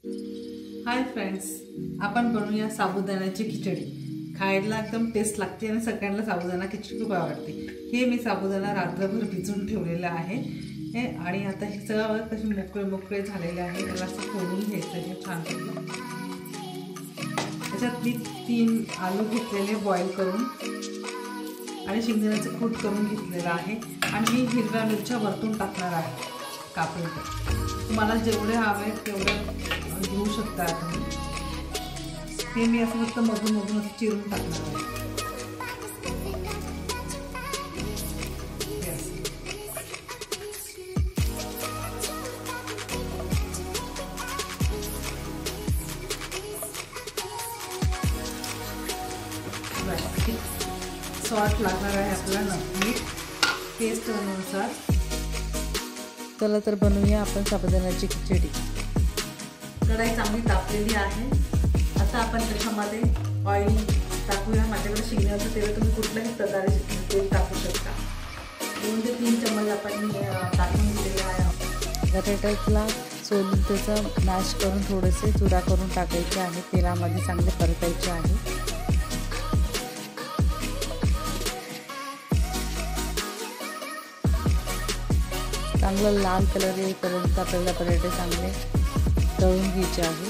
Hi friends, आपण बनवूया साबुदाण्याची खिचडी। खायला एकदम टेस्ट लागते आणि सगळ्यांना साबुदाणा खिचडी खूप आवडते। हे मी साबुदाणा रात्रभर भिजवून ठेवलेला आहे आणि आता हे सगळं कसे मोकळे मोकळे झालेले आहे। त्याला असं फोडून घ्यायचं आहे छान पैकी। त्याच्यात मी 3 आलू घेतलेले बॉईल करून आणि शेंगदाण्याचं कूट करून घेतलेलं आहे आणि मी हिरव्या मिरच्या वरतून टाकणार आहे कापून। तुम्हाला जेवढे हवे तेवढे घेऊ शकता तुम्ही। हे मी असं मस्त मधून मधून असं चिरून टाकणार आहे। सॉल्ट लागणार आहे आपल्याला, मीठ टेस्ट अनुसार। चला तर बनवूया आपण साबुदाण्याची खिचडी। कढाई चांगली तापलेली आहे। आता आपण त्याच्यामध्ये ऑइल टाकूया। माझ्याकडे शेंगदाण्याचं तेल, तुम्ही कुठल्याही प्रकारे तेल टाकू शकता। 2 ते 3 चमच आपण टाकून दिलेले आहे। बटाट्याला सोलून त्याचं मॅश करून थोडेसे चुरा करून टाकायचे आहे। तेलामध्ये चांगले परतायचे आहे। चांगला लाल कलर येईपर्यंत आपल्याला बटाटे चांगले तळून घ्यायचे आहे।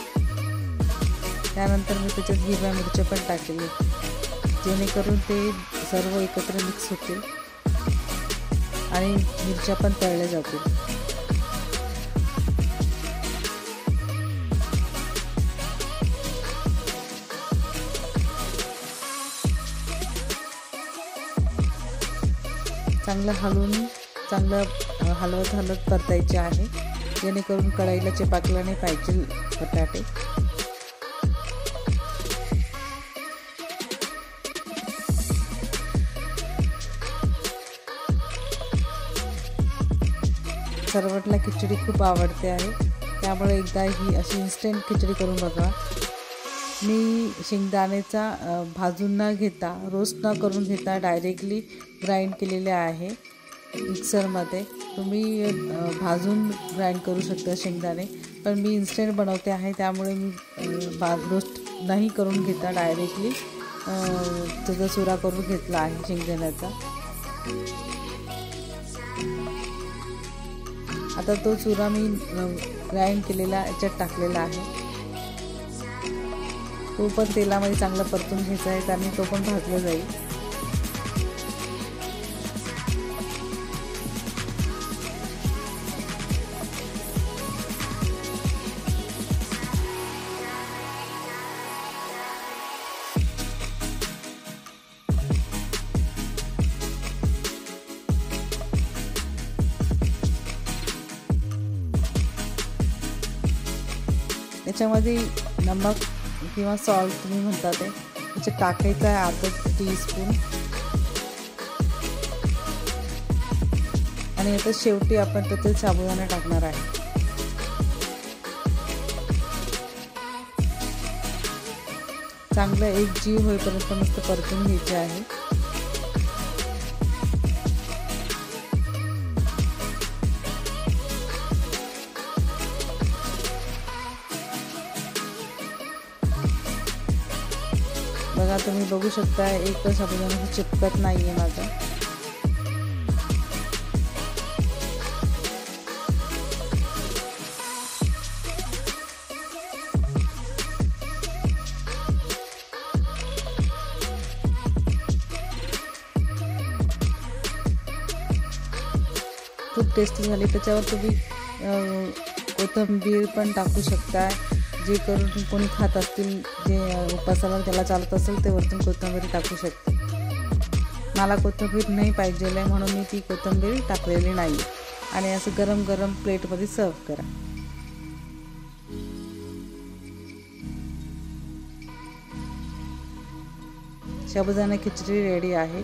त्यानंतर मी त्याच्यात हिरव्या मिरच्या पण टाकले, जेणेकरून ते सर्व एकत्र मिक्स होतील आणि मिरच्या पण तळल्या जातील। चांगलं हलवत परतायचे आहे, जेणेकरून कढईला चिपकला नाही पाहिजे बटाटे। सर्वांना खिचडी खूप आवडते आहे, त्यामुळे एकदा ही अशी इन्स्टंट खिचडी करून बघा। मी शेंगदाण्याचा भाजून न घेता, रोस्ट न करून घेता डायरेक्टली ग्राइंड केलेले आहे मिक्सरमध्ये। तुम्ही भाजून ग्राइंड करू शकता शेंगदाणे, पण मी इन्स्टंट बनवते आहे, त्यामुळे मी रोस्ट नाही करून घेता डायरेक्टली त्याचा चुरा करून घेतला आहे शेंगदाण्याचा। आता तो चुरा मी ग्राइंड केलेला याच्यात टाकलेला आहे। तो पण तेलामध्ये चांगला परतून घ्यायचा आहे आणि तो पण भाजला जाईल। त्याच्यामध्ये नमक किंवा सॉल्ट तुम्ही म्हणता ते त्याच्यात टाकायचं आहे, अर्धा टीस्पून। आणि आता शेवटी आपण त्याच्यात साबुदाणा टाकणार आहे। चांगलं एक जीव होईपर्यंत मस्त परतून घ्यायचे आहे। बघा, तुम्ही बघू शकता एक साबुदाणा चिपकत नाही आहे माझा। खूप टेस्टी झाली। त्याच्यावर तुम्ही कोथिंबीर पण टाकू शकता, जे करून कोणी खात असतील, जे उपासाला त्याला चालत असेल ते वरतून कोथिंबीर टाकू शकते। मला कोथिंबीर नाही पाहिजे आहे म्हणून मी ती कोथिंबीर टाकलेली नाही। आणि असं गरम गरम प्लेटमध्ये सर्व करा। साबुदाणा खिचडी रेडी आहे।